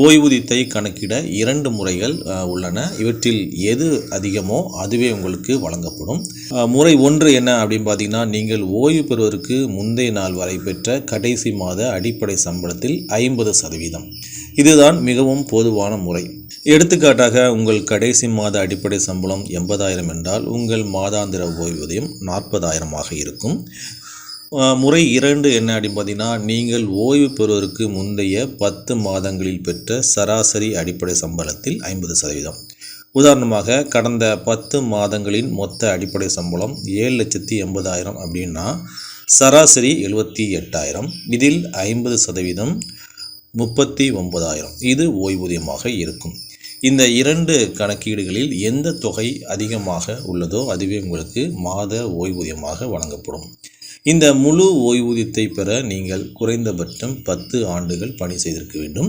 ஓய்வூதியத்தை கணக்கிட 2 முறைகள் உள்ளன. இவற்றில் எது அதிகமோ அதுவே உங்களுக்கு வழங்கப்படும். முறை 1 என்ன அப்படின்னு பார்த்தீங்கன்னா, நீங்கள் ஓய்வு பெறுவதற்கு முந்தைய நாள் வரை பெற்ற கடைசி மாத அடிப்படை சம்பளத்தில் 50%. இதுதான் மிகவும் பொதுவான முறை. எடுத்துக்காட்டாக, உங்கள் கடைசி மாத அடிப்படை சம்பளம் 80,000 என்றால் உங்கள் மாதாந்திர ஓய்வூதியம் 40,000 இருக்கும். முறை 2 என்ன அப்படின்னு பார்த்தீங்கன்னா, நீங்கள் ஓய்வு பெறுவதற்கு முந்தைய 10 மாதங்களில் பெற்ற சராசரி அடிப்படை சம்பளத்தில் 50%. உதாரணமாக, கடந்த 10 மாதங்களின் மொத்த அடிப்படை சம்பளம் 7,80,000 அப்படின்னா சராசரி 78,000. இதில் 50% 39,000. இது ஓய்வூதியமாக இருக்கும். இந்த 2 கணக்கீடுகளில் எந்த தொகை அதிகமாக உள்ளதோ அதுவே உங்களுக்கு மாத ஓய்வூதியமாக வழங்கப்படும். இந்த முழு ஓய்வூதியத்தை பெற நீங்கள் குறைந்தபட்சம் 10 ஆண்டுகள் பணி செய்திருக்க வேண்டும்.